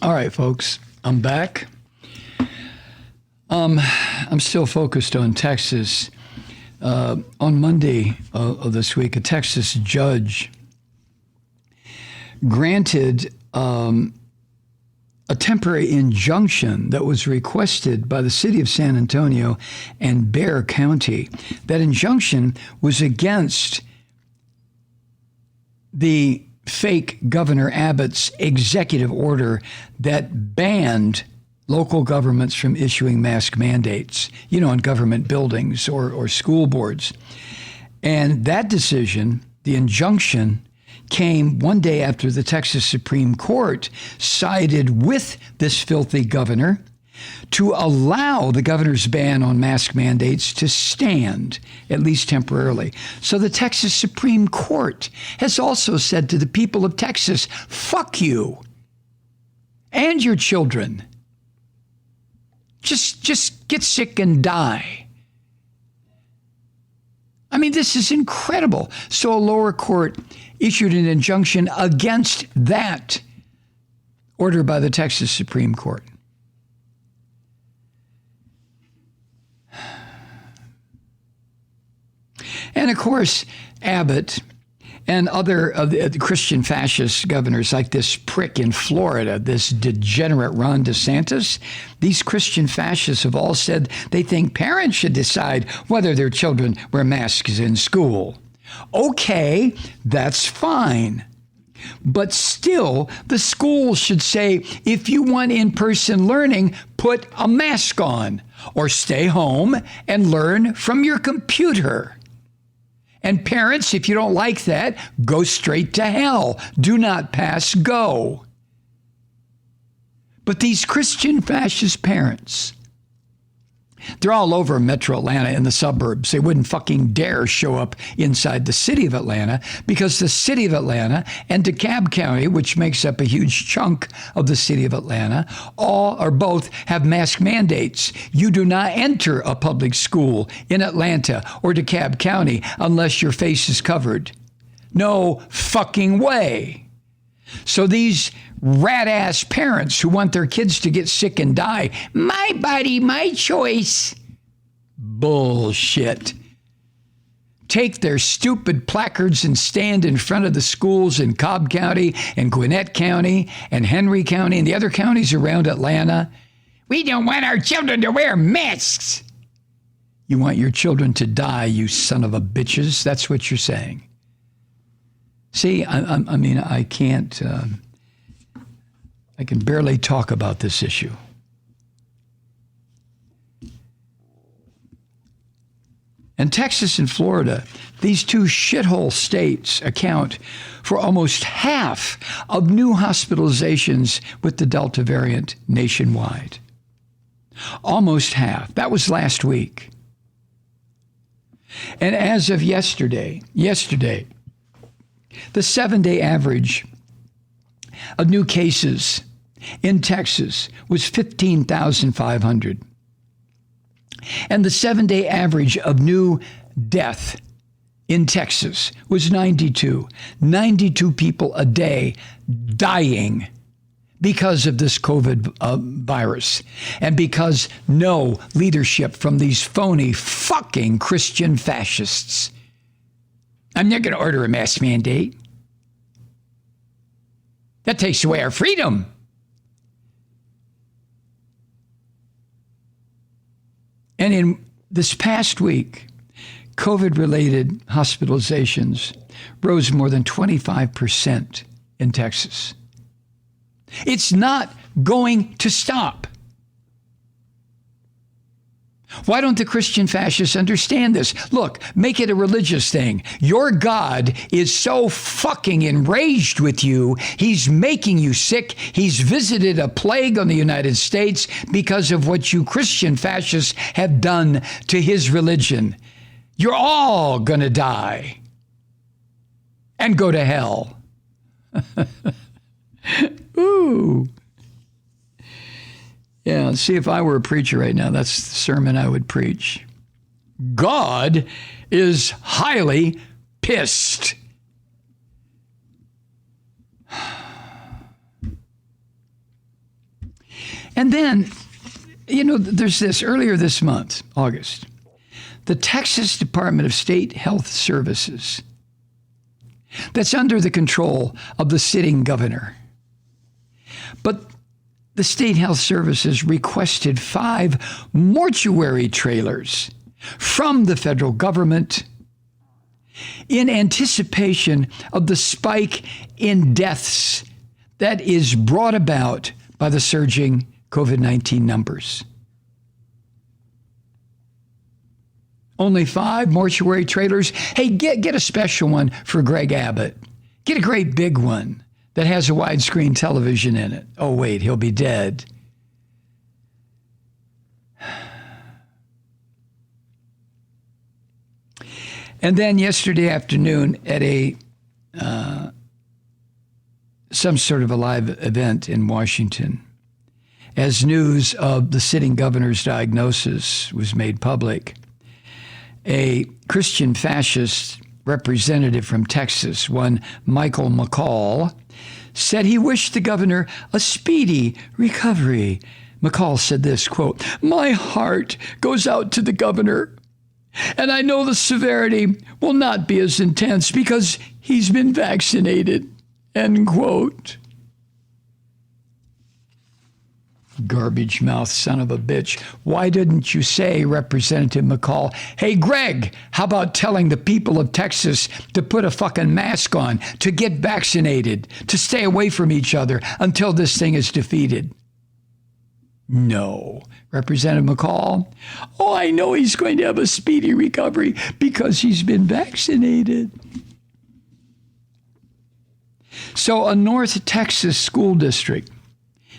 All right, folks, I'm back. I'm still focused on Texas. On Monday of this week, a Texas judge granted a temporary injunction that was requested by the city of San Antonio and Bexar County. That injunction was against the fake Governor Abbott's executive order that banned local governments from issuing mask mandates, in government buildings or school boards. And that decision, the injunction, came one day after the Texas Supreme Court sided with this filthy governor to allow the governor's ban on mask mandates to stand, at least temporarily. So the Texas Supreme Court has also said to the people of Texas, fuck you and your children. Just get sick and die. I mean, this is incredible. So a lower court issued an injunction against that order by the Texas Supreme Court. And of course, Abbott and other of the Christian fascist governors like this prick in Florida, this degenerate Ron DeSantis, these Christian fascists have all said they think parents should decide whether their children wear masks in school. Okay, that's fine. But still, the schools should say, if you want in-person learning, put a mask on or stay home and learn from your computer. And parents, if you don't like that, go straight to hell. Do not pass go. But these Christian fascist parents, they're all over Metro Atlanta in the suburbs. They wouldn't fucking dare show up inside the city of Atlanta because the city of Atlanta and DeKalb County, which makes up a huge chunk of the city of Atlanta, all or both have mask mandates. You do not enter a public school in Atlanta or DeKalb County unless your face is covered. No fucking way. So these rat-ass parents who want their kids to get sick and die, my body, my choice. Bullshit. Take their stupid placards and stand in front of the schools in Cobb County and Gwinnett County and Henry County and the other counties around Atlanta. We don't want our children to wear masks. You want your children to die, you son of a bitches. That's what you're saying. See, I can't, I can barely talk about this issue. And Texas and Florida, these two shithole states account for almost half of new hospitalizations with the Delta variant nationwide. Almost half. That was last week. And as of yesterday, the 7-day average of new cases in Texas was 15,500. And the 7-day average of new death in Texas was 92. 92 people a day dying because of this COVID virus. And because no leadership from these phony fucking Christian fascists. I'm not going to order a mask mandate. That takes away our freedom. And in this past week, COVID-related hospitalizations rose more than 25% in Texas. It's not going to stop. Why don't the Christian fascists understand this? Look, make it a religious thing. Your God is so fucking enraged with you, he's making you sick. He's visited a plague on the United States because of what you Christian fascists have done to his religion. You're all gonna die and go to hell. Ooh. Yeah, see, if I were a preacher right now, that's the sermon I would preach. God is highly pissed. And then, there's this earlier this month, August, the Texas Department of State Health Services, that's under the control of the sitting governor. But the State Health Services requested 5 mortuary trailers from the federal government in anticipation of the spike in deaths that is brought about by the surging COVID-19 numbers. Only 5 mortuary trailers. Hey, get a special one for Greg Abbott. Get a great big one that has a widescreen television in it. Oh, wait, he'll be dead. And then yesterday afternoon at some sort of a live event in Washington, as news of the sitting governor's diagnosis was made public, a Christian fascist representative from Texas, one Michael McCall, said he wished the governor a speedy recovery. McCall said this, quote, "My heart goes out to the governor, and I know the severity will not be as intense because he's been vaccinated," end quote. Garbage mouth son of a bitch. Why didn't you say, Representative McCall, hey, Greg, how about telling the people of Texas to put a fucking mask on, to get vaccinated, to stay away from each other until this thing is defeated? No. Representative McCall, oh, I know he's going to have a speedy recovery because he's been vaccinated. So a North Texas school district,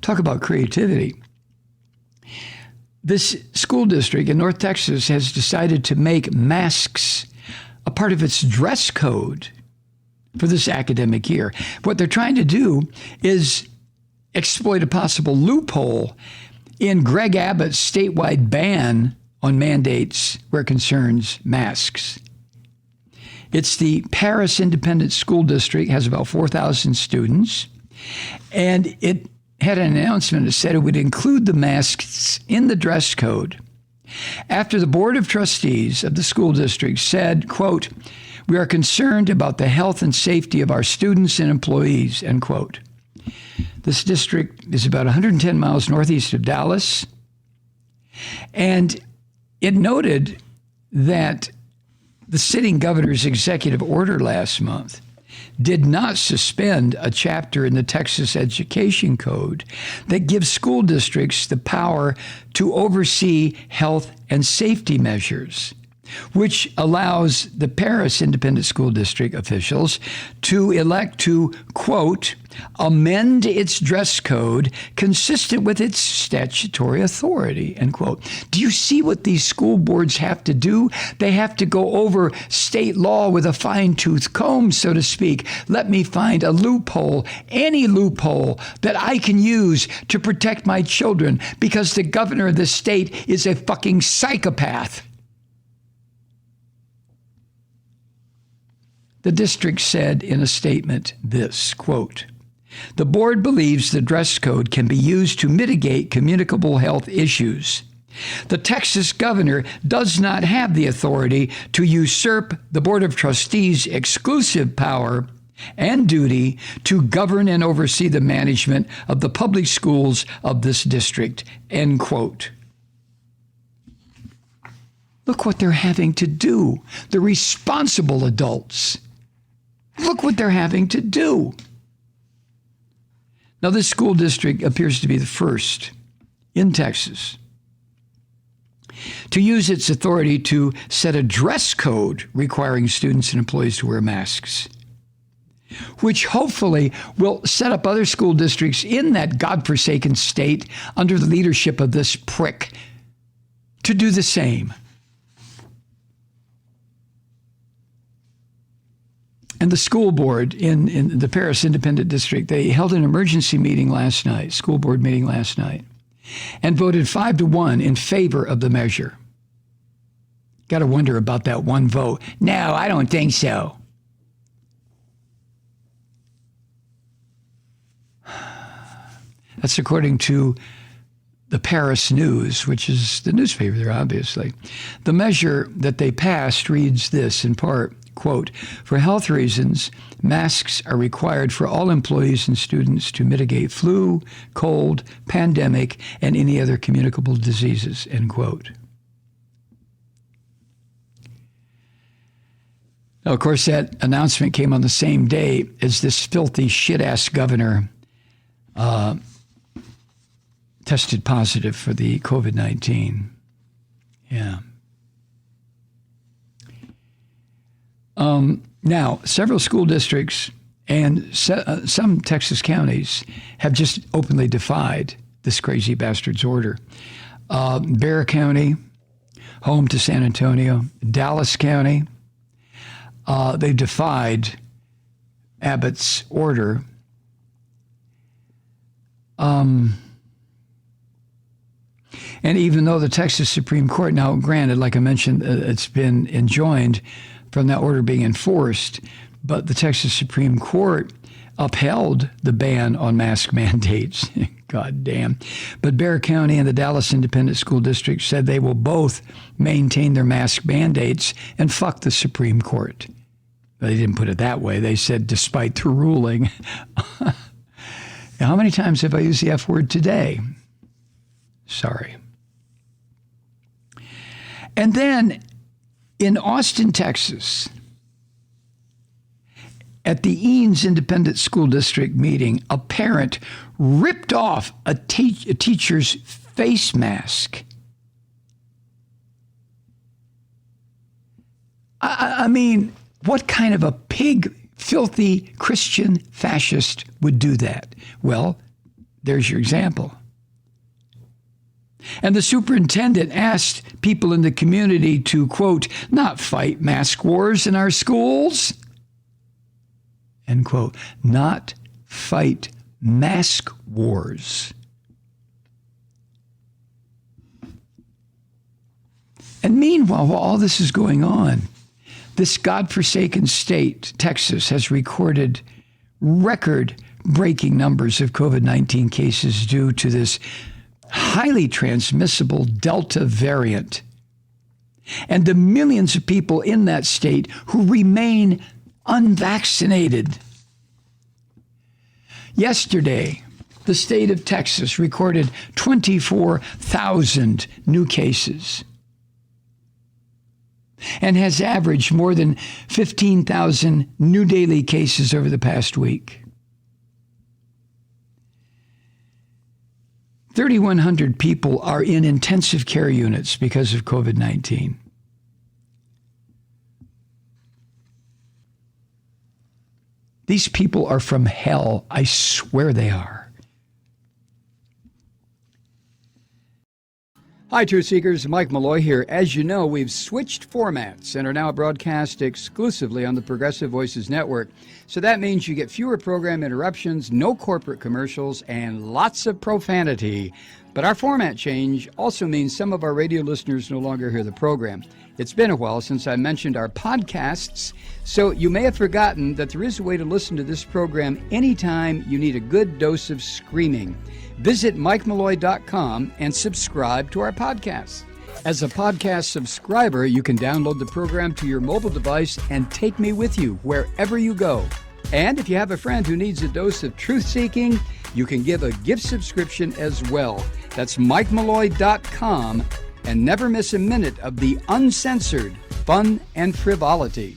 talk about creativity. This school district in North Texas has decided to make masks a part of its dress code for this academic year. What they're trying to do is exploit a possible loophole in Greg Abbott's statewide ban on mandates where it concerns masks. It's the Paris Independent School District, has about 4,000 students, and it had an announcement that said it would include the masks in the dress code after the Board of Trustees of the school district said, quote, "We are concerned about the health and safety of our students and employees," end quote. This district is about 110 miles northeast of Dallas, and it noted that the sitting governor's executive order last month did not suspend a chapter in the Texas Education Code that gives school districts the power to oversee health and safety measures, which allows the Paris Independent School District officials to elect to, quote, amend its dress code consistent with its statutory authority, end quote. Do you see what these school boards have to do? They have to go over state law with a fine-tooth comb, so to speak. Let me find a loophole, any loophole that I can use to protect my children because the governor of the state is a fucking psychopath. The district said in a statement this, quote, "The board believes the dress code can be used to mitigate communicable health issues. The Texas governor does not have the authority to usurp the Board of Trustees' exclusive power and duty to govern and oversee the management of the public schools of this district," end quote. Look what they're having to do, the responsible adults. Look what they're having to do. Now, this school district appears to be the first in Texas to use its authority to set a dress code requiring students and employees to wear masks, which hopefully will set up other school districts in that godforsaken state under the leadership of this prick to do the same. And the school board in the Paris Independent District, they held an emergency meeting last night, school board meeting last night, and voted 5-1 in favor of the measure. Got to wonder about that one vote. No, I don't think so. That's according to the Paris News, which is the newspaper there, obviously. The measure that they passed reads this in part, quote, "For health reasons, masks are required for all employees and students to mitigate flu, cold, pandemic, and any other communicable diseases," end quote. Now, of course, that announcement came on the same day as this filthy shit-ass governor tested positive for the COVID-19. Yeah. Now, several school districts and some Texas counties have just openly defied this crazy bastard's order. Bexar County, home to San Antonio, Dallas County, they defied Abbott's order. And even though the Texas Supreme Court, now granted, like I mentioned, it's been enjoined from that order being enforced, but the Texas Supreme Court upheld the ban on mask mandates. God damn. But Bexar County and the Dallas Independent School District said they will both maintain their mask mandates and fuck the Supreme Court. They didn't put it that way. They said, despite the ruling. How many times have I used the F word today? Sorry. And then in Austin, Texas, at the Eanes Independent School District meeting, a parent ripped off a teacher's face mask. I mean, what kind of a pig, filthy Christian fascist would do that? Well, there's your example. And the superintendent asked people in the community to, quote, not fight mask wars in our schools, end quote, not fight mask wars. And meanwhile, while all this is going on, this godforsaken state, Texas, has recorded record-breaking numbers of COVID-19 cases due to this highly transmissible Delta variant, and the millions of people in that state who remain unvaccinated. Yesterday, the state of Texas recorded 24,000 new cases and has averaged more than 15,000 new daily cases over the past week. 3,100 people are in intensive care units because of COVID-19. These people are from hell. I swear they are. Hi, Truth Seekers. Mike Malloy here. As you know, we've switched formats and are now broadcast exclusively on the Progressive Voices Network. So that means you get fewer program interruptions, no corporate commercials, and lots of profanity. But our format change also means some of our radio listeners no longer hear the program. It's been a while since I mentioned our podcasts, so you may have forgotten that there is a way to listen to this program anytime you need a good dose of screaming. Visit MikeMalloy.com and subscribe to our podcasts. As a podcast subscriber, you can download the program to your mobile device and take me with you wherever you go. And if you have a friend who needs a dose of truth-seeking, you can give a gift subscription as well. That's MikeMalloy.com, and never miss a minute of the uncensored fun and frivolity.